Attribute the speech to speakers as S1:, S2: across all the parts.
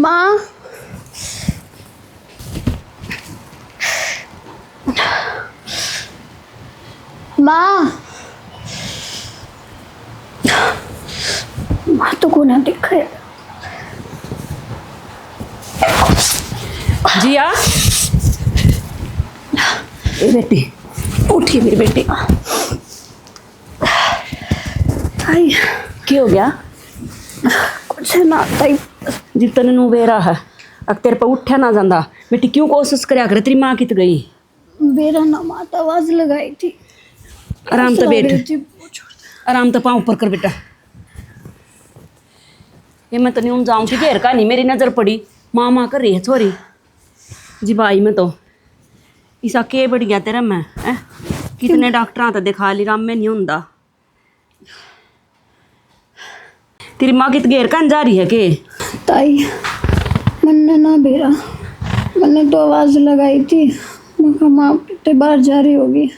S1: माँ, माँ, माँ तो को ना दिखे।
S2: जिया, ए बेटी उठी मेरी बेटी।
S1: आई
S2: क्या हो गया?
S1: कुछ ना ताई।
S2: जिब तने नू बेरा है अब तेरे पे उठा ना जाता बेटी, क्यों कोशिश करया करे? तेरी माँ कित गई?
S1: मेरा ना माता आवाज लगाई थी।
S2: आराम से बैठ,
S1: जी,
S2: आराम से पाँव ऊपर कर बेटा। ये मैं तनी उन जाऊँ की घेर का नहीं, मेरी नजर पड़ी माँ माँ कर रही है छोरी जी भाई। मैं तो इसा के बढ़ गया तेरा मैं है? कितने डॉक्टर तो दिखा ली, राम में नहीं होंदा। तेरी माँ कित घेर का जा रही है के?
S1: ताई मैंने ना बेरा, मैंने तो आवाज लगाई थी। मैं कहा माँ ते बाहर जा रही होगी,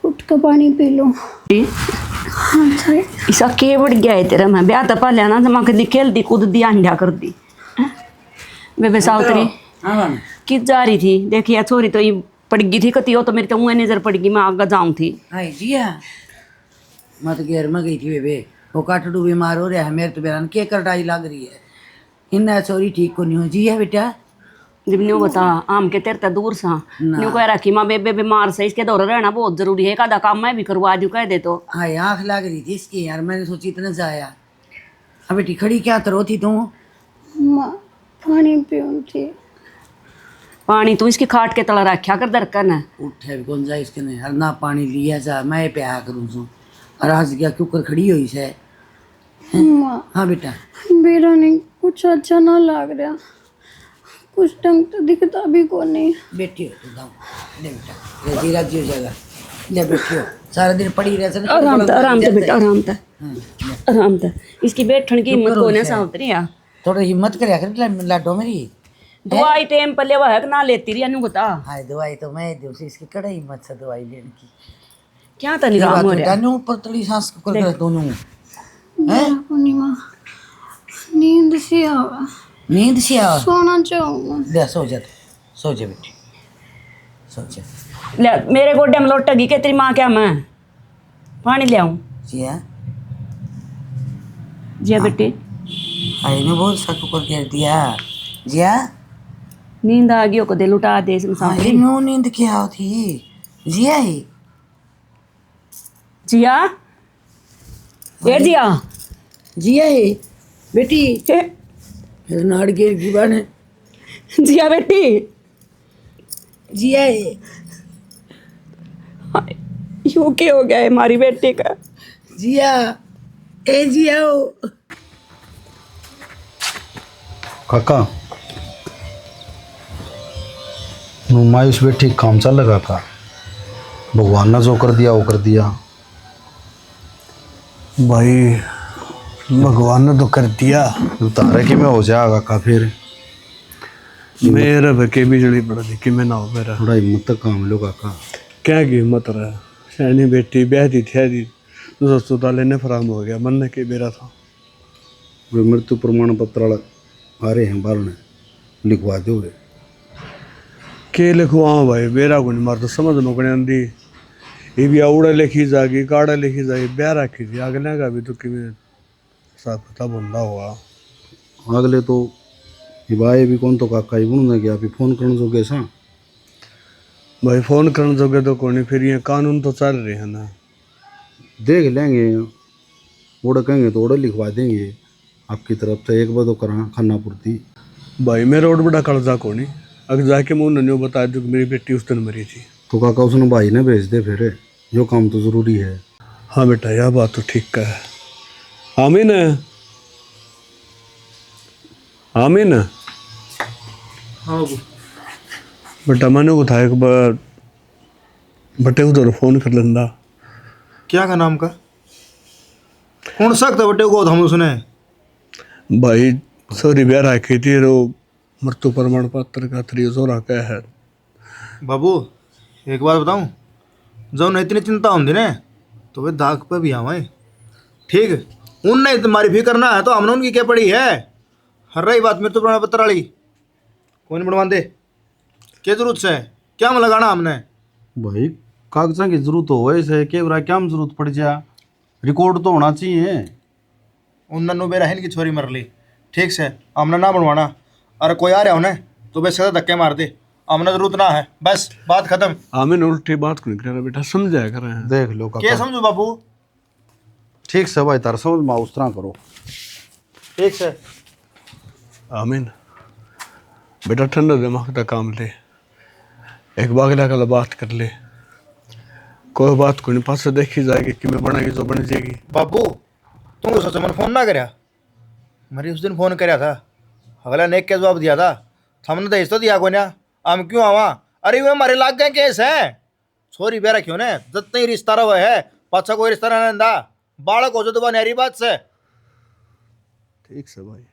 S1: उठ कर पानी पी लो। हाँ ताई।
S2: इसा के बढ़ गया है तेरा मैं? ब्याह तो पा लिया ना, माँ कदी खेलती कूदती अंडा कर दी। बेबे सावत्री कित जा रही थी? देखिए छोरी तो ये पड़ गई थी कती, हो तो मेरी तो मुँह नजर पड़ गई, मैं आगे जाऊँ थी।
S3: हाय जिया, मैं तो घेर में गई थी बेबे। वो काटड़ू बीमार हो रहा है, मेरे तो बेरान के करटाई लग रही है। इन्ना सॉरी ठीक को नहीं हो जी है बेटा।
S2: जब न्यू बता आम के तेरे दूर सा
S3: ना।
S2: न्यू कह रखी माँ बेबे बीमार से, इसके दौरे रहना बहुत जरूरी है, कादा काम मैं भी करवा दूँ कह दे तो।
S3: हाय आँख लग रही थी इसकी यार, मैंने सोची इतने से आया। अब बेटी खड़ी क्या करो थी तू?
S1: माँ पानी पीऊँ थी।
S2: पानी तू इसकी खाट के तला रखा कर दरकन है।
S3: उठे भी कौन जाए इसके ने, हर ना पानी लिया जा मैं प्याया करूँ सू। और आज क्या क्यों कर खड़ी हुई से?
S1: माँ
S3: हाँ बेटा।
S1: मेरा नहीं कुछ अच्छा ना लग रहा, कुछ ढंग तो दिखता भी को नहीं।
S3: बैठी हो तू दाऊ, ले बेटा ये धीरा जी हो जाएगा। ले बैठी हो, सारा दिन पड़ी रह।
S2: आराम से आराम से बेटा, आराम से आराम से। इसकी बैठन की हिम्मत
S3: करो
S2: को ने
S3: इसे।
S2: सावत्री आ।
S3: थोड़ा हिम्मत करया कर लाडो मेरी।
S2: दवाई टाइम पर लेवा है कि ना लेती रही अनु बता।
S3: हाय दवाई तो मैं दूसरी इसकी कड़ा हिम्मत से दवाई लेने की।
S2: क्या तनी राम हो रहा?
S3: डानू ऊपर तड़ी सांस कर दोनों
S1: मेरा को नहीं माँ, नींद से आवा,
S3: नींद से आ।
S1: सोना चाहूँगा।
S3: ले सो जा, सो जा बेटी, सो जा।
S2: ले मेरे गोड्डे में लोट गई के तेरी माँ क्या मैं पानी ले आऊं?
S3: जिया
S2: जिया बेटी
S3: आई ने बहुत शक कर कर दिया। जिया
S2: नींद आ गई को दे लुटा दे इसमें
S3: आई
S2: सावत्री।
S3: नो नींद क्या होती? जिया ही
S2: जिया ए जिया
S3: जिया ही बेटी।
S2: ए,
S3: फिर नाड़ गिर की बन।
S2: जिया बेटी
S3: जिया ही
S2: यू क्या हो गया है हमारी बेटी का?
S3: जिया ए जिया हो।
S4: काका नुमाइश बैठी काम चल लगा का, भगवान ने जो कर दिया वो कर दिया।
S5: भाई भगवान ने तो कर दिया,
S4: उतारे कि मैं हो जाएगा का फिर
S5: मेरे भके बिजली पड़ दी कि मैं ना हो मेरा।
S4: थोड़ा हिम्मत तक काम लो काका।
S5: क्या की हिम्मत रहा, सैनी बेटी ब्याह दी थी तो अस्पताल ने फराम हो गया, मन के बेरा था।
S4: वे मृत्यु प्रमाण पत्र आ रहे हैं बाहर ने, लिखवा दोगे?
S5: के लिखवाओ भाई, बेरा को नहीं मार तो समझ नौकरी आंदी। ये भी औड़ा लिखी जागी काड़ा लिखी जागी, ब्याह रखी थी अगले का भी तो कि साफ पता बंदा हुआ।
S4: अगले तो हिबाए भी कौन तो काका ही बुन गया, अभी फोन करने जो कैसा
S5: भाई फोन करने जोगे तो कौन, फिर ये कानून तो चल रहे हैं ना।
S4: देख लेंगे, ओड़ा कहेंगे तो ओड़ा लिखवा देंगे आपकी तरफ से, एक बार तो करा खाना पूर्ति।
S5: भाई मेरा और बड़ा कर्जा कौन, अगर जाके मैं उन्होंने बताया जो कि मेरी बेटी उस दिन मरी थी।
S4: तो काका उसने भाई ने भेज दे फिर, जो काम तो जरूरी है।
S5: हाँ बेटा यह बात तो ठीक है। आमीन आमीन।
S4: हाँ
S5: बेटा मैंने को था एक बार बटे उधर फोन कर लेंदा।
S6: क्या का नाम का कौन सकता बटे को हम सुने?
S5: भाई सॉरी ब्याह रखी थी रो मृत्यु प्रमाण पत्र का 300 रखा है।
S6: बाबू एक बात बताऊं, जो न इतनी चिंता होती ने तो वे दाग पे भी आवे ठीक। उनने तुम्हारी फिक्र ना है तो हमने उनकी क्या पड़ी है। हर रही बात मेरे तो बना पत्थर वाली कौन बनवा दे क्या जरूरत है क्या में लगाना हमने
S4: भाई कागजा की जरूरत हो वैसे के बुरा क्या में जरूरत पड़ जा रिकॉर्ड तो होना चाहिए।
S6: उन नन्नू बेरहन की छोरी मर ली ठीक से हमने ना बनवाना। अरे कोई आ रहा हो ना तो बस सीधा धक्के मार दे हमने जरूरत ना है बस बात खत्म।
S5: आमिन उल्टी बात को नहीं कर रहा बेटा, समझाया कर रहे हैं।
S4: देख लो
S6: क्या
S4: काका
S6: समझू बाबू
S4: ठीक से भाई तार समझ में उस तरह करो।
S6: ठीक से
S5: आमिन बेटा ठंडा दिमाग का काम ले, एक बागला कल बात कर ले, कोई बात को नहीं पास देखी जाएगी कि मैं बनाएगी तो बन जाएगी।
S6: बाबू तुम सोचो मैंने फोन ना कराया मरी उस दिन फोन कराया था अगला नेक के जवाब दिया था हमने तो तो दिया को ना हम क्यों आवा। अरे वो हमारे लाग गए केस है छोरी बेरा क्यों ने जितना ही रिश्ता रहा है पाछा कोई रिश्ता ना नंदा बालक हो जो तो नहरी बात से
S5: ठीक से भाई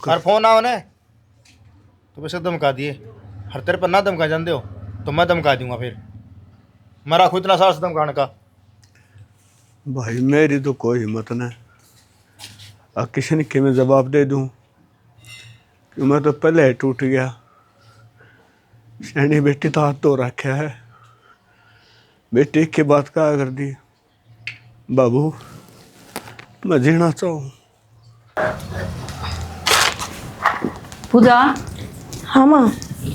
S6: और फोन आओ ने तो वैसे धमका दिए हर तेरे पर ना धमका जानते हो तो मैं धमका दूंगा फिर मैं राखू इतना साहस धमकाने का।
S5: भाई मेरी तो कोई हिम्मत नहीं अब किसी ने कि मैं जवाब दे दूं कि मैं तो पहले ही टूट गया। शैनी बेटी तो हाथ धो रखा है, बेटी की बात क्या कर दी। बाबू मैं जीना चाहूँ।
S2: पूजा
S1: हाँ माँ।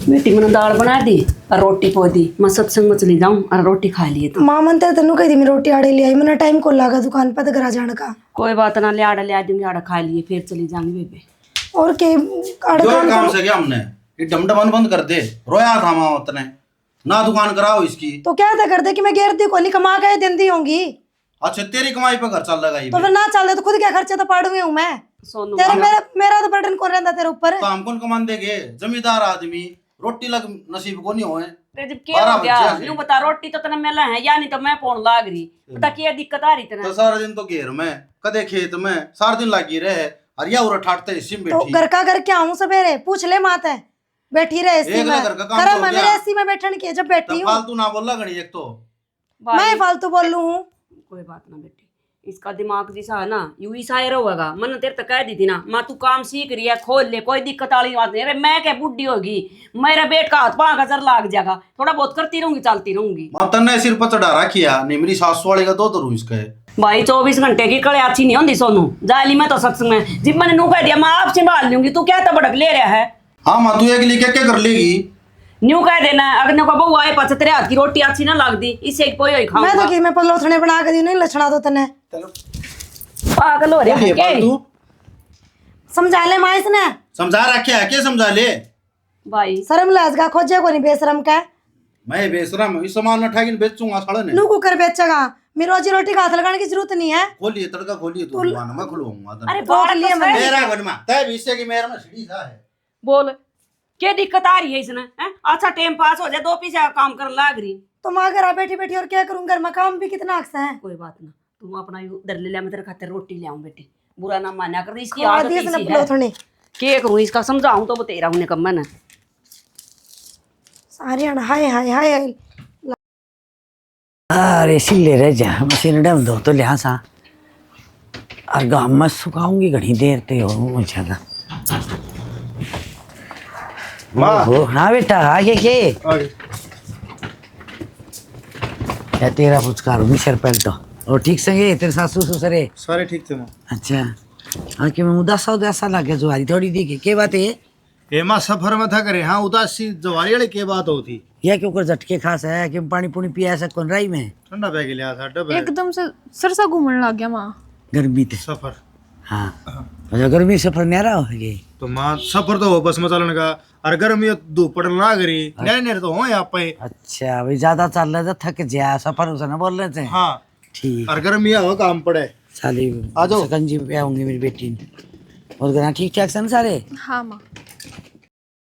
S2: बेटी मैंने दाल बना दी और रोटी पो दी मैं सत्संग में चली जाऊँ और रोटी खा लिए तो
S1: माँ मन तेनु कही थी मैं रोटी आड़े ले आई मैंने टाइम को लगा दुकान पर घर जाने का।
S2: कोई बात ना ले आड़ा दूंगी आड़ा खा लिए फिर चली जाऊंगी बेबे।
S1: और के आड़े
S4: जो काम से क्या हमने ये डमडमन बंद कर दे रोया था माँ उतने ना दुकान कराओ इसकी।
S1: तो क्या था कर दे कि मैं घेर दी कोनी कमा के दिन दी होंगी।
S4: अच्छा तेरी कमाई पे घर चल रहा
S1: तो फिर ना चल दे तो खुद क्या खर्चे तो पाड़ूंगी हूँ मैं।
S2: सोनू
S1: तेरे मेरा तो बर्डन कौन रहता तेरे ऊपर।
S4: तो हम कौन कमान देंगे जमींदार आदमी रोटी लग नसीब को नहीं होए।
S2: जब क्या हो गया यूं बता रोटी तो तना मेला है या नहीं तो मैं पौन लाग रही बता क्या दिक्कत आ रही तेरा।
S4: तो सारा दिन तो घेर में कदे खेत में सारा दिन लागी रहे और या उरा ठाटते इसी में
S1: तो
S4: बैठी।
S1: घर का घर क्या हूँ सवेरे पूछ ले मात है बैठी रहे इसी
S4: एक
S1: में
S4: घर का काम
S1: करम
S4: तो
S1: है
S4: हो
S1: मेरे
S4: गया।
S1: इसी में बैठन की जब बैठी हूँ
S4: फालतू ना बोला गणी एक तो
S1: मैं फालतू बोलू हूँ।
S2: कोई बात ना बेटी इसका दिमाग जैसा है ना यूं ही शायर होगा। मैंने तेरे तक कह दी थी ना माँ तू काम सीख रही है खोल ले कोई दिक्कत वाली बात नहीं। अरे मैं क्या बुढ़ी होगी मेरा बेट का हाथ पाँव का जर लाग जाएगा थोड़ा बहुत करती रहूंगी चलती रहूंगी।
S4: मातन ने सिर पर चढ़ा रखिया नहीं मेरी सासू वाले का दो इसका है
S2: भाई 24 घंटे की कड़े अच्छी नहीं होती सोनू जाली में तो सत्संग में जिब मैंने नू कह दिया मैं आप संभाल लूंगी तू क्या तबड़क ले रहा है।
S4: हाँ माँ तू एक लिए क्या कर लेगी
S2: न्यू कह देना अगर न्यू का बहू आए पास तेरे हाथ की रोटी अच्छी ना लगती इससे कोई
S1: मैं तो
S2: खाऊंगा।
S1: कि मैं पलोथने बना के दी नहीं लक्षणा तो तने
S2: पागल हो रहा है क्या?
S4: तू
S1: समझा ले माँ इसने
S4: समझा रखे है क्या समझा ले
S2: भाई
S1: शर्म लाज का खोजे को नहीं बेशरम का
S4: मैं बेशरम इस सामान उठा के बेचूंगा साले ने
S1: नू कुकर बेचेगा मेरी रोजी रोटी का हाथ लगाने की जरूरत नहीं है।
S4: खोलिए तड़का खोलिए तू दुकान मैं खुलवाऊंगा
S2: अरे
S1: रोक
S2: बात
S1: लिया
S2: तो
S1: मैंने।
S2: सही।
S4: मेरा घर में तय भी इससे कि मेरा में सीढ़ी सा है
S2: बोल क्या दिक्कत आ रही है इसने हैं? अच्छा टाइम पास हो जाए 2 पैसे काम कर लाग रही।
S1: तो माँ घर बैठी बैठी और क्या करूँ घर में काम भी कितना अक्सा है।
S2: कोई बात ना तुम अपना उधर ले लिया मैं तेरे खातिर रोटी ले आऊं बेटी बुरा ना माना कर इसकी
S1: खवा
S2: आदत
S1: दिए इसने
S2: ऐसी है।
S1: पलोथने
S2: क्या करूं इसका समझाऊं तो तेरा होने कम है ना।
S1: सारे हाय हाय हाय हाय।
S3: अरे सिले रह जा मशीन डम दो तो लिहा सा और गाँव में सुखाऊंगी घनी देर ते हो मुझे ना।
S6: माँ
S3: हाँ बेटा आगे के
S6: आगे
S3: क्या तेरा पुचकार मिशर पहल तो और ठीक संगे तेरे सासू ससुरे
S6: सारे ठीक थे माँ।
S3: अच्छा हाँ कि मैं उदासा लगे जुआरी थोड़ी देखी के बात है
S6: ये माँ सफर में था करे हाँ उदासी जवारी वाली के बात होती
S3: या के ऊपर झटके खास है कि पानी पुनी पिया ऐसा कौन राई में
S6: ठंडा बैग लिया था डब
S7: एकदम से सरसा घूमने लग गया माँ।
S3: गर्मी ते
S6: सफर
S3: हाँ अच्छा गर्मी सफर न्यारा हो गई
S6: तो माँ सफर तो हो बस में चलन का और गर्मी धूप पड़न ना करी नहरे तो हो यहाँ पे।
S3: अच्छा भाई ज्यादा चल रहा था थक जा सफर उसे ना बोल रहे थे
S6: हाँ
S3: ठीक
S6: और गर्मी हो काम पड़े
S3: साली
S6: आ जाओ।
S3: सकंजी पे आऊंगी मेरी बेटी ने और घर ठीक ठाक सन सारे
S7: हाँ माँ।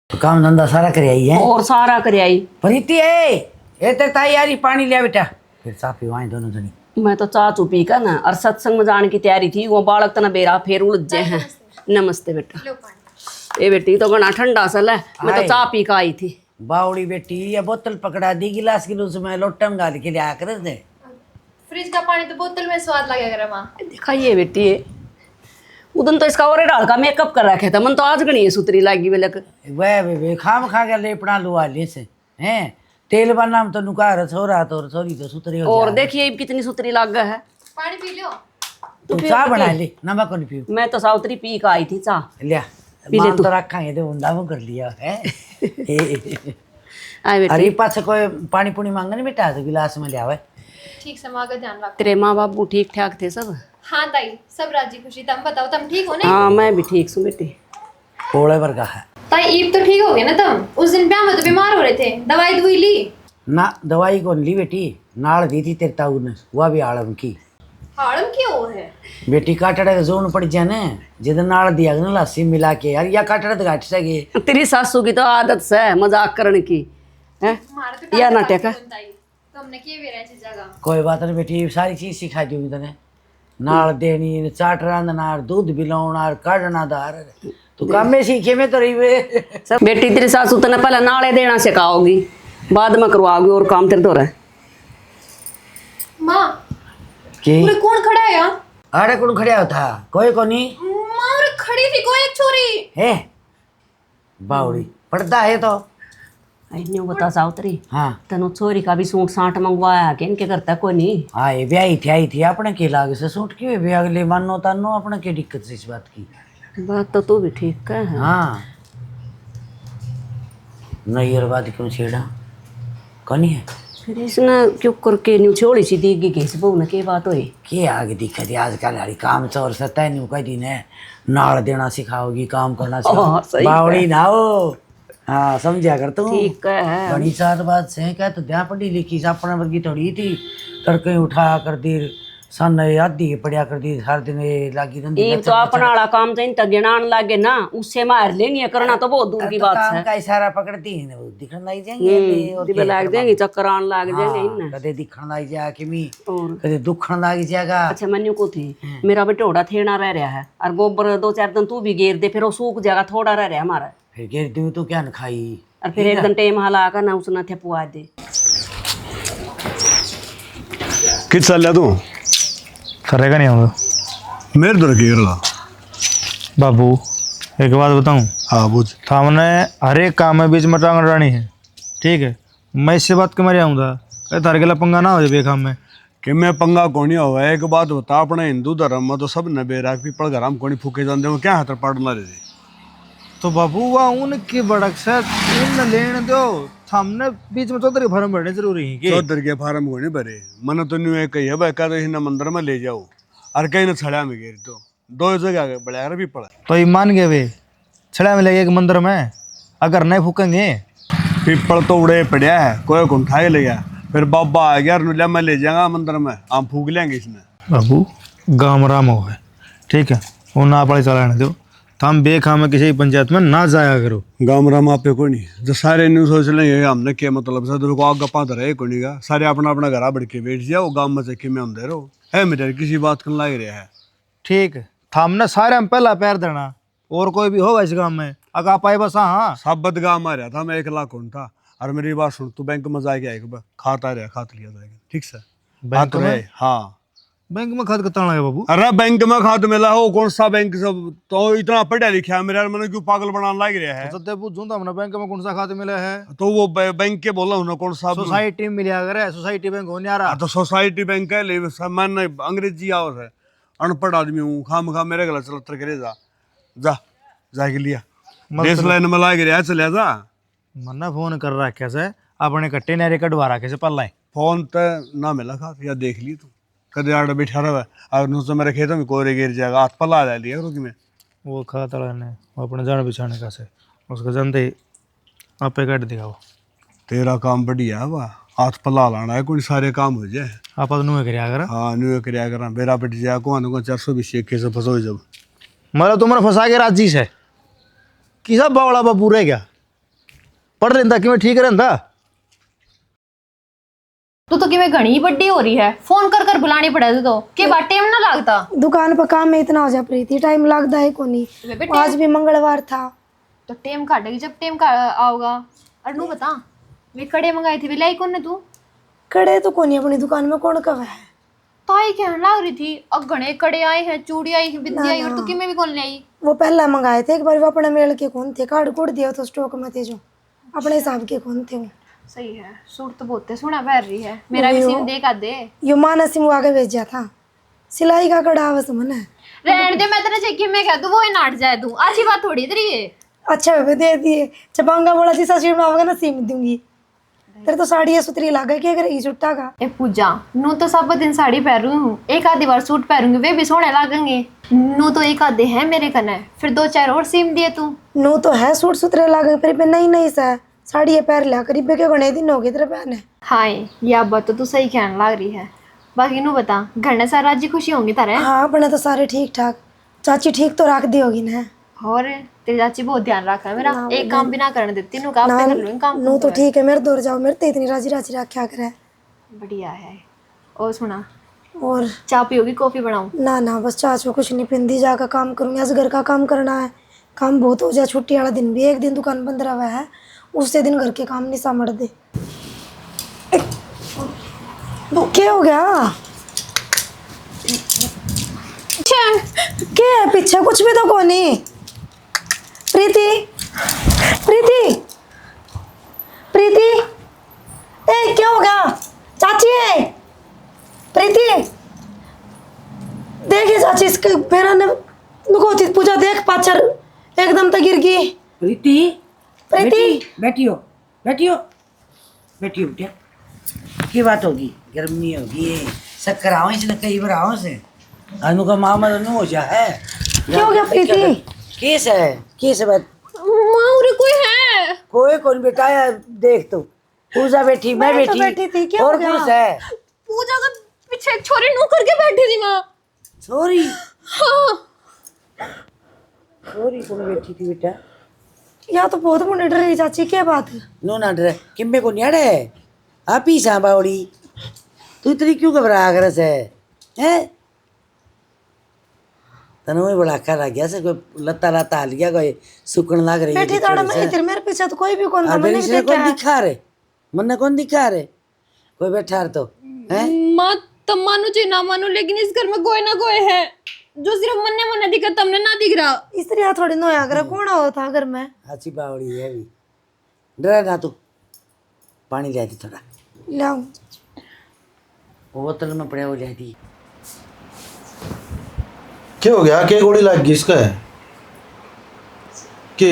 S3: तो काम धंधा सारा करे आई है
S2: और सारा कर आई
S3: प्रीति है ये ते ताई यारी पानी लिया बेटा फिर साफी वहाँ दोनों जनी
S2: मैं तो चाह चुपी का ना और सत्संग में जाने की तैयारी थी वो बालक तना बेरा फिर उलझे हैं। नमस्ते बेटा ये बेटी तो घना ठंडा सल है मैं तो चाह पी का आई थी।
S3: बावड़ी बेटी ये बोतल पकड़ा दी गिलास गिलास में लोटा में गाल के लिया कर दे
S7: फ्रिज का पानी तो बोतल में स्वाद लगेगा माँ।
S2: देखा ये बेटी है उदन तो इसका और डाल का मेकअप कर रखा था मन तो आज गणी सुतरी लागी बेलक
S3: वह वे खाम खा के लेपना लुआ ले से हैं तेल बनाम तो नुका रसोरा तो रसोरी तो सुतरी हो
S2: और देखिए कितनी सुतरी लाग गया है।
S7: पानी पी लो।
S3: तू चाह बना ले नमक नहीं पियो
S2: मैं तो साउतरी पी का आई थी चाह
S3: लिया
S2: पी ले
S3: मान
S2: तू।
S3: तो रखा तो उंडा वो कर लिया है
S2: आए बेटी
S3: अरे पास कोई पानी पुनी मांगने बेटा तो गिलास में ले आवे
S7: ठीक से माँ का ध्यान रखो।
S2: तेरे माँ बाबू ठीक ठाक थे सब?
S7: हाँ ताई सब राजी खुशी। तुम बताओ तुम ठीक हो ना?
S2: हाँ मैं भी ठीक हूँ बेटी।
S3: पोले पर का है
S7: ताई ईब तो ठीक हो गए ना तुम? उस दिन ब्याह में तो बीमार हो रहे थे, दवाई दुई ली?
S3: ना दवाई कौन ली बेटी नाल दी थी तेरे ताऊ ने वह भी आलम की
S7: हाड़म क्यों हो है?
S3: बेटी काटड़े तो जोन पड़ जाने जिद नाल दिया ना लस्सी मिला के यार या काटड़े तो घाट सके
S2: तेरी सासू की तो आदत से मजाक करने की है
S7: हमारा तो
S2: या नाटक है।
S7: ताई तुमने किए भी रहे जगह।
S3: कोई बात नहीं बेटी सारी चीज सिखा दूंगी तने नाल देनी चाट रांधना दूध बिलाउना काटना दार तू काम में सीखे में तो रही वे
S2: सब बेटी तेरी सासू तने पहले नाले देना सिखाओगी बाद में करवाओगी और काम तेरे तो रहे।
S7: माँ
S3: की
S7: पूरे कौन खड़ा है यहाँ?
S3: अरे कौन खड़ा था कोई कोनी
S7: माँ और खड़ी थी कोई एक छोरी।
S3: है बावड़ी पड़ता है तो
S2: न्यू बता साउतरी
S3: हाँ
S2: तनु छोरी का भी सूट साट मंगवाया के इनके करता कोई नहीं।
S3: हाँ ये भी आई थी अपने के लागे से सूट की भी अगले मानो तानो अपने की दिक्कत से इस बात की
S2: बात तो तू भी ठीक है।
S3: हाँ नहीं और बात क्यों छेड़ा कौन है
S2: फिर इसने क्यों करके न्यू छोड़ी सी दीगी के से बहु के बात हुई
S3: के आगे दिक्कत है आजकल हरी काम चोर सत्ता है नहीं कह दिन है नाड़ देना सिखाओगी काम करना
S2: सही
S3: बावड़ी ना हो हाँ समझा कर तू
S2: ठीक है।
S3: बड़ी सात बात से क्या तो ध्यान पढ़ी लिखी अपने वर्गी थोड़ी थी तड़के उठा कर दी सन आधी पड़िया कर दी हर दिन ये लागी रही
S2: ये तो अपना वाला काम तो इन तक गिनान लागे ना उससे मार लेंगे करना तो बहुत दूर की बात है।
S3: का इशारा पकड़ती है वो दिखने लग जाएंगे और
S2: दिबे लाग जाएंगे चक्कर आन लाग जाएंगे इन
S3: कदे दिखने लग जाए कि मी
S2: और
S3: कदे दुखने लग जाएगा
S2: अच्छा मन्यू को थी मेरा बेटोड़ा थेना रह रहा है और गोबर 2-4 दिन तू भी घेर दे फिर वो सूख जाएगा थोड़ा रह रहा हमारा
S3: फिर गिर दूँ तो क्या न खाई
S2: और फिर एक दिन टेम हला कर ना उसने थे पुआ दे
S5: कित चल तू
S6: करेगा नहीं होगा
S5: मेरे तो रखी करला
S6: बाबू एक बात बताऊं
S5: हाँ बुझ
S6: सामने हर एक काम में बीच में टांग अड़ानी है ठीक है मैं इससे बात के मारे आऊँगा कह तारे के पंगा ना हो जाए बेकाम में
S5: कि मैं पंगा कोनी हुआ एक बात बता अपने हिंदू धर्म में तो सब न बेराग पीपल घर हम कोनी फूके जाते वो क्या हाथ पड़ना रहे
S6: तो बाबू वहाँ उनकी बड़क से इन लेने दो सामने बीच में चौधरी भरम भरने जरूरी है कि
S5: चौधर के फार्म को नहीं भरे मन तो न्यू एक कही है भाई का तो हिना मंदिर में ले जाओ और कहीं न छड़ा में गिर तो दो जगह बढ़िया भी पड़ा
S6: तो ये मान गए वे छड़ा में लगे एक मंदिर में अगर नहीं फूकेंगे
S5: पीपल तो उड़े पड़ा है कोई को उठाए ले गया फिर बाबा आ गया नुलिया में ले जाएगा मंदिर में हम फूक लेंगे इसमें
S6: बाबू गाँव राम हो है ठीक है वो ना पड़े चलाने दो तो हम बेखाम में किसी पंचायत में ना जाया करो
S5: गाँव राम आप को नहीं जो सारे न्यूज सोच लेंगे हमने क्या मतलब सर को आग गप्पा तो रहे कोनी का सारे अपना अपना घर बढ़ के बैठ जाओ गाँव में चक्की में अंदर रहो है मेरे किसी बात करने लग रहा है
S6: ठीक है हमने सारे हम पहला पैर देना और कोई भी होगा इस गाँव में अगर आप आए बस हाँ
S5: सब बदगाम आ रहा था मैं 1 लाख कौन था और मेरी बात सुन तू बैंक में जाएगा एक बार खाता रहा खात लिया जाएगा ठीक से
S6: बैंक में
S5: हाँ
S6: बैंक में खाद कताना है बाबू
S5: अरे बैंक में खात मिला हो कौन सा बैंक सब तो इतना पढ़ा लिखा है मेरे मैंने क्यों पागल बनाने लग रहा है
S6: सत्य पूछूं तो हमने बैंक में कौन सा खाते मिला है
S5: तो वो बैंक के बोला हूँ कौन सा
S6: सोसाइटी में मिला अगर सोसाइटी बैंक होने आ रहा
S5: तो सोसाइटी बैंक है ले मैंने अंग्रेजी आओ है अनपढ़ आदमी हूँ खाम खा मेरे गला चलतर करे जा जाके लिया बेस लाइन में लाग रहा चलिया जा
S6: मन्ना फोन कर रहा कैसे अपने कट्टे नारे कटवा रहा कैसे पल्ला
S5: फोन तो ना मिला खा या देख ली तू कदे आड़ बैठा रहा और नुस मेरे खेतों में कोरे गिर जाएगा हाथ पला ले लिया रुकी में
S6: वो खाता ने वो अपने जान बिछाने का से उसका जानते ही आपे काट दिया वो
S5: तेरा काम बढ़िया है वाह हाथ पला लाना है कोई सारे काम हो जाए
S6: आप नुए कर अगर
S5: हाँ न्यू कराया करा बेरा बैठ जाए को आने को 420 के से फंसो जब
S6: मतलब तुमने फंसा के राजी से किसा बावड़ा बाबू रह गया पढ़ रहा कि मैं ठीक रहता
S7: तो कि मैं घनी बड्डी हो रही है फोन कर कर बुलानी पड़े तो के बात टाइम ना लगता
S1: दुकान पर काम में इतना हो जा रही थी टाइम लगता है कोनी आज भी मंगलवार था
S7: तो टाइम काटेगी जब टाइम का आओगा और नू बता मैं कड़े मंगाए थे लाई कौन ने तू
S1: कड़े तो कोनी अपनी दुकान में कौन कब है
S7: ताई कहने लग रही थी अब घने कड़े आए हैं, चूड़ी आई है, बिंदी आई, और तू किमें भी कौन ले आई?
S8: वो पहला मंगाए थे एक बार, वो अपने मेल के कौन थे, कार्ड कोड दिया तो स्टॉक में थे, जो अपने हिसाब के कौन थे वो।
S7: सही है, सूट तो बहुत सोना पहन रही है, मेरा भी सिम दे का दे।
S8: यो मानसी वो आगे भेजा था, सिलाई का कड़ा आवस मन है।
S7: रहने दे, मैं तेरे चेकी में कह दूं वो ही नाट जाए तू, अच्छी बात थोड़ी तेरी है।
S8: अच्छा बेबे दे दिए, चपांगा बोला थी ससुर में आओगे ना सीम दूंगी। तेरे तो साड़ी सुतरी लागे क्या करेगी छुट्टा का।
S7: ए पूजा, नू तो सब दिन साड़ी पहनू हूँ, एक आधी बार सूट पहनूंगी, वे भी सोने लगेंगे। नू तो एक आधे हैं मेरे कने, फिर 2-4 और सीम दिए तू।
S8: नू तो है सूट सुतरे लागे, फिर नहीं नहीं सा साड़ी ये पैर लिया करीब के घने दिन हो गए तेरे पहने।
S7: हाँ यह बात तो तू सही कहने लग रही है। बाकी नू बता, घर ने सारा राजी खुशी होंगी तारे?
S8: हाँ अपने तो सारे ठीक ठाक। चाची ठीक तो रख दी होगी ना?
S7: और तेरी चाची बहुत ध्यान रखा है मेरा, एक काम भी ना करने देती, नू काम पे कर लूँ काम।
S8: नू तो ठीक है, मेरे दूर जाओ, मेरे तो इतनी राजी राजी रखा करे।
S7: बढ़िया है। और सुना,
S8: और
S7: चाय पियोगी, कॉफी बनाऊं?
S8: ना ना बस चाचू कुछ नहीं पिंदी, जाकर काम करूँगी, आज घर का काम करना है, काम बहुत हो जाए। छुट्टी वाला दिन भी एक दिन दुकान बंद रहा हुआ है, उससे दिन घर के काम नहीं सामड़ दे। क्या हो गया? क्या है पीछे? कुछ भी तो कौन है? प्रीति, प्रीति, प्रीति, ए क्या हो गया? चाची है प्रीति, देखिए चाची इसके मेरा ने नुको पूजा देख पाचर एकदम तो गिर गई।
S3: प्रीति,
S8: प्रीति
S3: बैठियो बैठियो बैठियो बेटा, की बात होगी? गर्मी होगी, शक्कर आओ इसने कई बार आओ से अनु का मामा तो हो जा है।
S8: क्या हो गया प्रीति?
S3: केस है, केस है बात।
S7: माँ कोई है?
S3: कोई कौन बेटा है, देख तो पूजा बैठी, मैं
S8: मैं तो
S3: बैठी,
S8: बैठी थी, क्या हो
S3: और
S8: गया?
S3: कुछ है?
S7: पूजा के पीछे एक छोरी नू करके बैठी थी माँ।
S3: सॉरी,
S7: हाँ
S3: सॉरी कौन बैठी थी बेटा?
S8: या तो बहुत मुझे डर रही चाची, क्या बात है?
S3: नो ना डरे, किम्बे को न्याड़े आप ही सांबावड़ी, तू इतनी क्यों घबरा कर से हैं? तनु में बड़ा कर आ गया से, कोई लत्ता लत्ता हाल गया, कोई सुकन लग रही है
S8: बैठी तो मैं इधर, मेरे पीछे तो कोई भी कौन था,
S3: और
S8: मैंने
S3: मेरे
S8: भी
S3: से कौन
S8: देखा।
S3: दिखा रे, मन्ने कौन दिखा रे, कोई बैठा रे तो हैं?
S7: माँ तुम मानो चाहे ना मानो, लेकिन इस घर में कोई ना कोई है जो सिर्फ मन्ने मन्ने दिखा, तुमने ना दिख रहा।
S8: इस तरह थोड़ी नो आकर कौन होता अगर मैं
S3: अच्छी बावड़ी है भी, डरा ना तू, पानी ले दी थोड़ा,
S8: लाऊं।
S3: वो बोतल में पड़ा, वो ले दी।
S4: क्या हो गया? क्या गोली लग गई इसका? के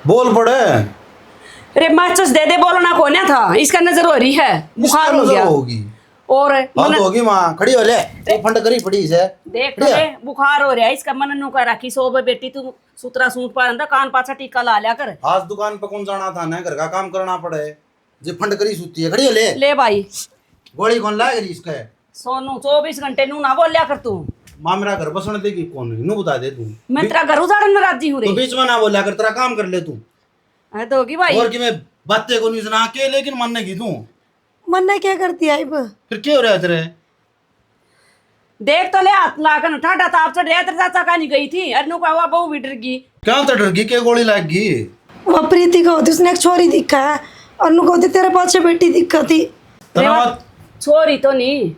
S4: बोल पड़े?
S2: अरे माचिस दे दे, बोलना कौन था? इसका नजर हो रही है, बुखार हो गया।
S4: होगी
S2: और
S4: हाथ होगी माँ, खड़ी हो ले, वो फंड करी पड़ी से
S2: देख तो ले, बुखार हो रहा है इसका। मन नु का राखी सो बेटी, तू सुतरा सूट पा अंदर, कान पाछा टीका ला लिया कर।
S4: आज दुकान पे कौन जाना था ना, घर का काम करना पड़े, जे फंड करी सूती है, खड़ी हो ले।
S2: ले भाई,
S4: गोली कौन लाएगी इसका?
S2: सोनू 24 घंटे नू ना बोलिया कर तू।
S4: माँ मेरा घर बसने देगी कौन? इनू बता दे तू।
S2: मैं तेरा घर उजाड़न में राजी हूँ रे।
S4: तो बीच में ना बोलिया कर, तेरा काम कर ले तू।
S2: है तो होगी भाई।
S4: और कि मैं बातें को नहीं सुना के, लेकिन मानने की तू
S8: मन ने क्या कर दिया अब?
S4: फिर क्या हो रहा है तेरे?
S2: देख तो ले, हाथ लाकर ठाडा ताप चढ़ रहा, तेरे चाचा का नहीं गई थी, अरे नु का हुआ बहु भी डर गई।
S4: क्या तो डर गई? क्या गोली लग गई?
S8: वह प्रीति का होती, उसने एक छोरी दिखा है, और नु कहती तेरे पाछे बेटी दिखा थी।
S2: छोरी तो नहीं,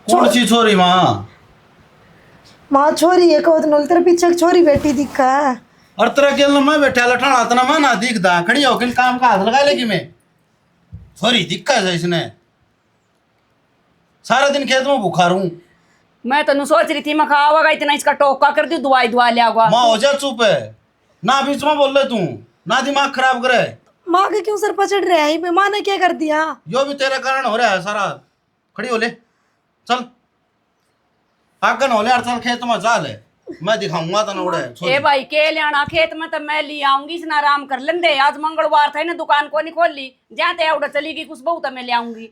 S4: कौन सी छोरी माँ?
S8: माँ छोरी है कहती, नल तेरे पीछे एक छोरी बेटी दिखा है।
S4: और तेरा क्या मैं बैठा लठाना इतना मैं ना दिखदा, खड़ी होकर काम का हाथ लगा लेगी मैं। छोरी दिक्कत है इसने, सारा दिन खेत में बुखार हूँ।
S2: मैं तो सोच रही थी मैं खावागा इतना, इसका टोका कर दी, दवाई दुआ लिया हुआ।
S4: माँ हो जा चुप है ना, बीच में बोल रहे तू ना, दिमाग खराब करे।
S8: माँ के क्यों सर पर चढ़ रहा है? माँ ने क्या कर दिया?
S4: यो भी तेरे कारण हो रहा है सारा। खड़ी हो ले, चल आगन हो ले, और चल खेत में जा ले, मैं दिखाऊंगा तने उड़े।
S2: ए भाई के लियाना खेत में तो मैं ले आऊंगी, इसना आराम कर लेंदे। आज मंगलवार था ना, दुकान को नहीं खोल ली, जाते उड़ा चली गई कुछ बहुत मैं ले आऊंगी।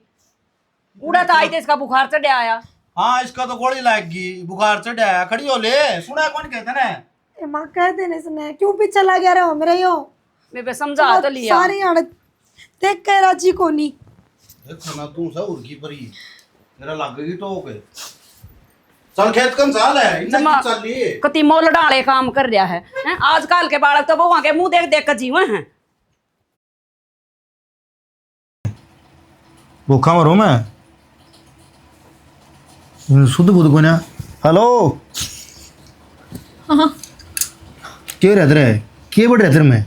S2: उड़ा तो आई थे, इसका बुखार चढ़ आया।
S4: हाँ इसका तो गोली लग गई, बुखार चढ़ आया। खड़ी हो ले, सुना कौन कहते ना?
S8: माँ कह देने सुने क्यों पीछे लग गया रहो मेरे यो?
S2: मैं समझा तो लिया
S8: सारी आड़ देख के राजी को नहीं।
S4: देखो ना तू सा उर्गी परी, मेरा लगेगी तो ओके। चल खेत कम साल है, इतना चल लिए
S2: कति मोल डाले काम कर रहा है, हैं? आजकल के बालक तो बहुआ के मुंह देख देख कर जीवन है।
S6: भूखा मरूं मैं? शुद्ध बुद्ध को ना हेलो क्यों रहते रहे क्या बढ़ रहते मैं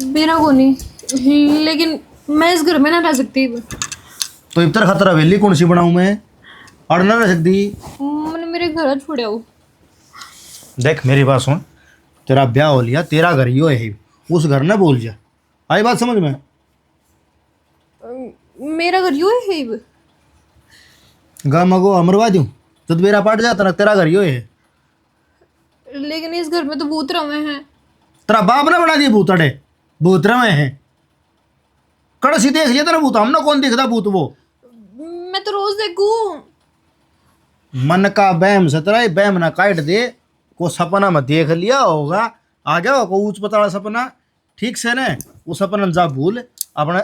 S7: मेरा को नहीं, लेकिन मैं इस घर में ना रह सकती।
S6: तो इतना खतरा वेली कौन सी बनाऊं मैं और ना रह सकती।
S7: मैंने मेरे घर छोड़ा हो।
S6: देख मेरी बात सुन, तेरा ब्याह हो लिया, तेरा घर यो है, उस घर ना बोल जा। आई बात समझ में?
S7: मेरा घर यूं है।
S6: गा मगो अमरवा दूं तो मेरा पाट जाता ना, तेरा घर यो है।
S7: लेकिन इस घर में तो भूत रवे हैं।
S6: तेरा बाप ने बना दिए भूतड़े, भूत रहे हैं। कड़सी देख लिया तेरा भूत, हमने कौन दिखता भूत वो?
S7: मैं तो रोज देखूं।
S6: मन का बैम से तेरा बैम ना काट दे। को सपना में देख लिया होगा, आ जाओ को ऊंच पताड़ा सपना, ठीक से ना वो सपना जा भूल अपने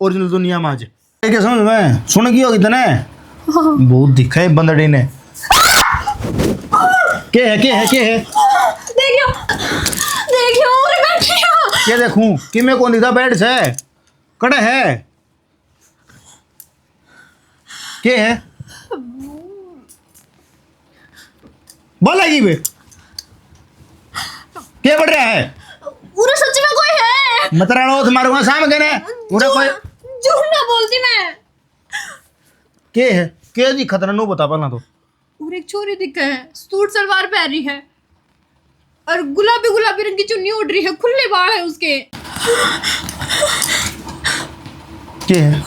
S6: ओरिजिनल दुनिया में आज क्या समझ में सुन की होगी तने बहुत दिखा है बंदड़ी ने। के है
S7: देखियो देखियो और बैठियो।
S6: क्या देखूं कि मैं कौन दिखा बेड से कड़े है के है बोलेगी वे क्या बढ़ रहा है?
S7: पूरा सच में कोई है।
S6: मतराणो तुम्हारे वहां साम के ने पूरा कोई
S7: झूठ ना बोलती मैं।
S6: के है के जी खतरा नो बता पाना तो।
S7: और एक छोरी दिखा है, सूट सलवार पहन रही है और गुलाबी गुलाबी रंग की चुन्नी ओढ़ रही है, खुले बाल है उसके।
S6: के है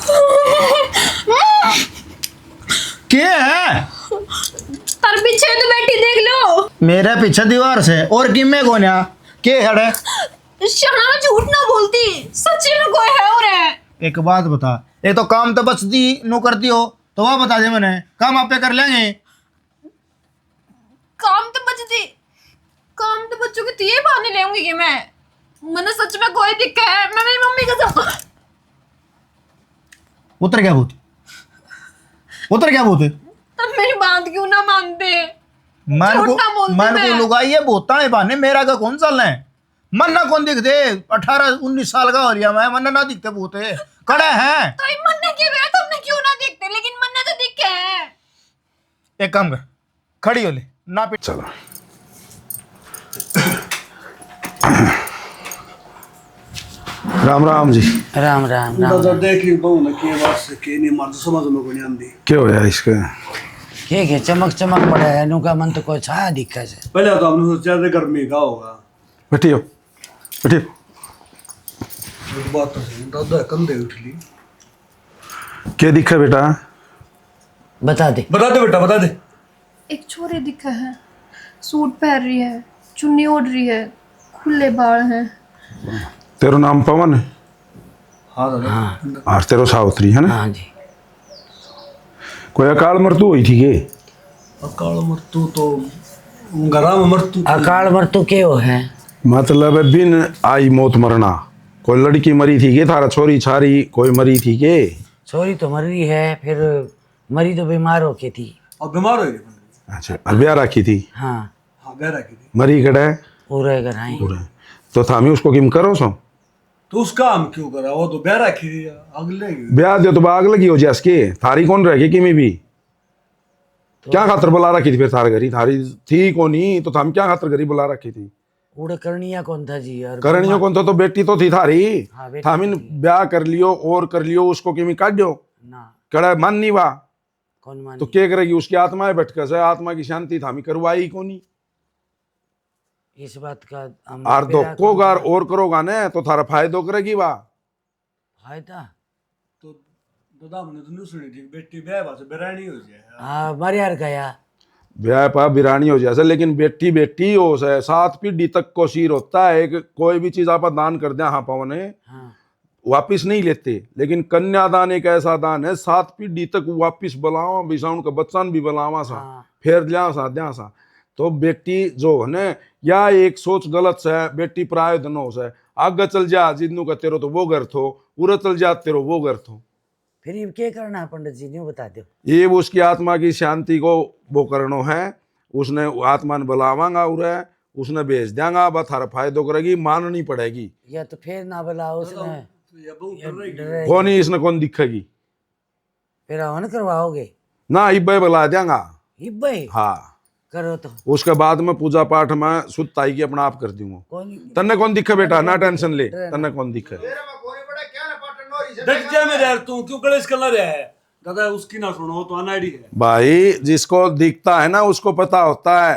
S6: के है?
S7: तार पीछे तो बैठी देख लो।
S6: मेरे पीछे दीवार से और किमे को ना के हड़े?
S7: शना झूठ ना बोलती, सच्ची में कोई है। और है
S6: एक बात बता, ये तो काम तो बचती नो करती हो तो वह बता दे मैंने काम आप पे कर लेंगे।
S7: काम तो बच्चों के ये बहाने ले आऊंगी कि मैंने सच में कोई दिक्कत है। मैं मेरी मम्मी का
S6: उतर क्या भूत
S7: तब मेरी बात क्यों ना मानते?
S6: मन
S7: झूठ ना बोलती
S6: को
S7: मैं।
S6: लुगाई है बोता है बहाने मेरा का कौन चलना है? मन ना कौन दिखते 18-19 साल का हो लिया मैं, मन ना दिखते भूत है कड़े हैं।
S7: तो ये मन्ने के वे तुमने क्यों ना देखते? लेकिन मन्ने तो दिखे हैं।
S6: एक काम कर खड़ी हो ले ना पीट चलो।
S5: राम राम जी।
S3: राम राम
S5: दादा देख ली बहु ना के बात से के नहीं मार समझ में को नहीं आंदी क्या होया इसका।
S3: के चमक पड़ा है नु का मन तो कोई छाया दिखा से।
S5: पहले तो हमने सोचा था गर्मी का होगा।
S9: बैठियो
S5: एक बात तो सही दादा कंधे उठ ली।
S9: क्या दिखा बेटा?
S3: बता दे
S5: बता दे।
S7: एक छोरी दिखा है, सूट पहन रही है, चुन्नी ओढ़ रही है, खुले बाल हैं।
S9: तेरा नाम पवन है?
S5: हाँ दादा।
S9: और तेरो सावित्री है ना?
S3: हाँ जी।
S9: कोई अकाल मृत्यु हुई थी के?
S5: अकाल मृत्यु तो गरा में मृत्यु।
S3: अकाल मृत्यु के हो है
S9: मतलब बिन आई मौत मरना। कोई लड़की मरी थी के? थारा छोरी छारी कोई मरी थी के?
S3: छोरी तो मर रही है, फिर मरी तो बीमार होके थी।
S5: अब बीमार हो गई।
S9: अच्छा ब्याह रखी थी?
S3: हाँ
S5: ब्याह रखी थी।
S9: मरी कड़ा?
S3: पूरे घर आई।
S9: तो थामी उसको किम करो सो?
S5: तो उसका हम क्यों करा? वो तो ब्याह रखी थी अगले
S9: ब्याह दे तो आग लगी हो जैस के थारी कौन रह गई किमी भी तो क्या खातर बुला रखी थी? फिर थारे घरी थारी थी कौन ही तो थाम क्या खातर घरी बुला रखी थी?
S3: उड़े करनिया कौन था जी? और
S9: करणियों कौन तो बेटी तो थी थारी।
S3: हाँ, बेटी
S9: थामिन ब्याह कर लियो और कर लियो उसको किमी काट दो
S3: ना
S9: कड़ा मन नहीं वा
S3: कौन मान
S9: तो क्या करेगी? उसकी आत्मा भटकस है, आत्मा की शांति थामी करवाई कोनी।
S3: इस बात का हम
S9: आर दो को गार और करोगा ने तो थारा फायदो करेगी वा
S3: फायदा।
S5: तो दादा हमने तो नहीं सुनी थी बेटी ब्याह बात बेरानी हो जाए।
S3: हाँ मर यार गया
S9: ब्याह पा बिरानी हो जैसे, लेकिन बेटी बेटी हो से 7 पीढ़ी तक को शीर होता है। कोई भी चीज आप दान कर दे हाँ पवन है
S3: हाँ
S9: वापिस नहीं लेते, लेकिन कन्यादान एक ऐसा दान है 7 पीढ़ी तक वापिस बुलावा बिसाउन का बच्चन भी बुलावा सा फिर लिया सा द्या सा। तो बेटी जो है न या एक सोच गलत से बेटी प्राय धन हो से आगे चल जा जिन्नू का तेरो तो वो घर थो पूरा चल जा तेरो वो घर थो।
S3: फिर ये क्या करना है पंडित जी ने बता दो।
S9: ये उसकी आत्मा की शांति को वो करनो है। उसने आत्मा ने बुलावांगा उरे उसने भेज देंगा बस थारा फायदो करेगी माननी पड़ेगी।
S3: या तो फिर ना बुला उसने
S9: कौन ही इसने कौन दिखेगी?
S3: फिर हवन करवाओगे?
S9: ना इब्बे बुला देंगा।
S3: हिब्बे
S9: हाँ
S3: करो तो
S9: उसके बाद में पूजा पाठ में शुद्ध ताई की अपना आप कर दूंगा।
S3: कौन
S9: तन्ने कौन दिखे बेटा, ना टेंशन ले, तन्ने कौन दिखे।
S5: डट जा मेरे यार, तू क्यों कलेश कर रहा है? दादा उसकी ना सुनो, तो अनाड़ी है
S9: भाई, जिसको दिखता है ना उसको पता होता है।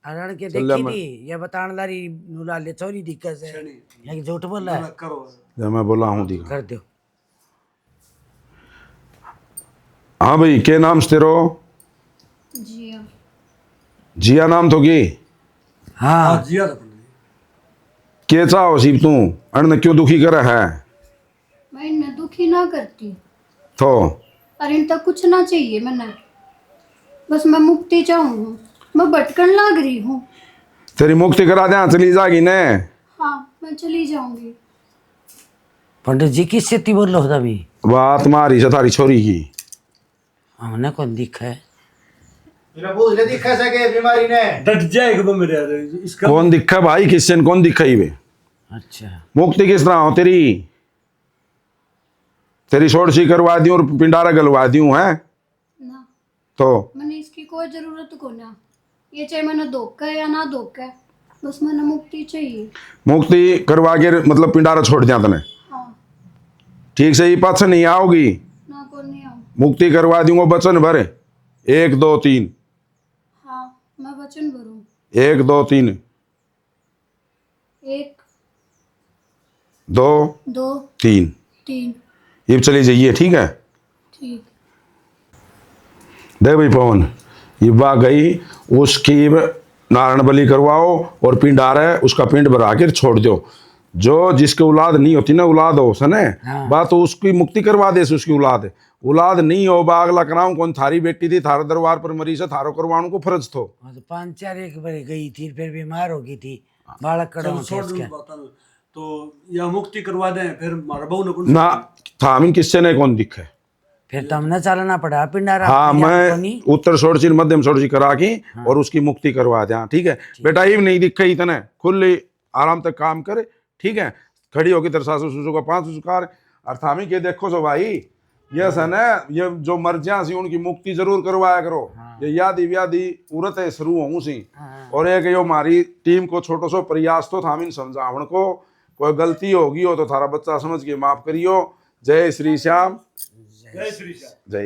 S3: हरण के
S9: चल
S3: देखी
S9: मैं-
S3: थी ये बताने लारी नुला ले चोरी दिक्कत है ये झूठ बोल रहा है।
S5: करो।
S9: जब मैं बोला हूँ दिखा।
S3: कर दो।
S9: हाँ भाई, क्या नाम से तेरो?
S1: जिया।
S9: जिया नाम तो की?
S3: हाँ
S5: जिया
S9: के चाहो सीब तू अन्न क्यों दुखी कर है?
S1: मैं इन्हें दुखी ना करती,
S9: तो
S1: और इन तक कुछ ना चाहिए मैंने, बस मैं मुक्ति चाहूँ, मैं भटकन लाग रही हूँ।
S9: तेरी मुक्ति करा दे, चली जागी ने।
S1: हाँ मैं चली जाऊंगी।
S3: पंडित जी किस से बोल रहे हो तभी?
S9: बात तुम्हारी से थारी छोरी की।
S3: हमने कौन दिखा है?
S6: पूछ ले दिखा सके बीमारी ने।
S5: डट जाएगा वो मेरे यार इसका।
S9: कौन दिखा भाई, किससे कौन दिखाई वे?
S3: अच्छा
S9: मुक्ति किस तरह हो तेरी? तेरी छोड़सी करवा दी और पिंडारा गलवा दी है
S1: ना
S9: तो
S1: मैंने इसकी कोई जरूरत को ना, ये चाहे मैंने धोखा है या ना धोखा है, बस मैंने मुक्ति चाहिए।
S9: मुक्ति करवा के मतलब पिंडारा छोड़ दिया तने?
S1: हाँ
S9: ठीक से ही पास नहीं आओगी।
S1: ना को नहीं आऊँ।
S9: मुक्ति करवा दूंगा बचन भरे 1 2 3।
S1: हाँ मैं वचन भरूँ।
S9: 1 2 3
S1: 1
S9: 2
S1: 2
S9: 3
S1: 3।
S9: ये चली जाइए, ठीक है?
S1: ठीक।
S9: देख भाई पवन, ये बात गई, उसकी नारायण बलि करवाओ और पिंडारा है उसका पिंड भरा के छोड़ दो। जो जिसके औलाद नहीं होती ना, औलाद हो सने बात तो उसकी मुक्ति करवा दे। उसकी औलाद नहीं हो बागला कराऊं कौन? थारी बेटी थी, थारे दरबार पर मरी से थारो करवाने को फर्ज थो।
S3: हाँ, तो 5-4 एक बार गई थी फिर बीमार हो गई थी, बालक कड़ा
S5: छोड़ तो या मुक्ति करवा दें, फिर मारा बहू ने कौन
S9: ना थामिन किससे नहीं कौन दिखे।
S3: फिर तो हमने चलना पड़ा पिंडारा।
S9: हाँ मैं उत्तर छोड़सी मध्यम छोड़सी करा की और उसकी मुक्ति करवा दे। हाँ ठीक है बेटा, ये नहीं दिखे इतने खुले आराम तक काम करे, ठीक है? खड़ी होगी तेरे सासू ससुर का 5 सुकार और थामी के देखो सो भाई, ये सन है ये जो मर जा सी उनकी मुक्ति जरूर करवाया करो। ये यादी व्याधि उरत है शुरू हों सी। और एक यो हमारी टीम को छोटो सो प्रयास तो थामिन समझावण को, कोई गलती होगी हो तो थारा बच्चा समझ के माफ करियो। जय श्री श्याम।
S5: जय श्री श्याम।
S9: जय।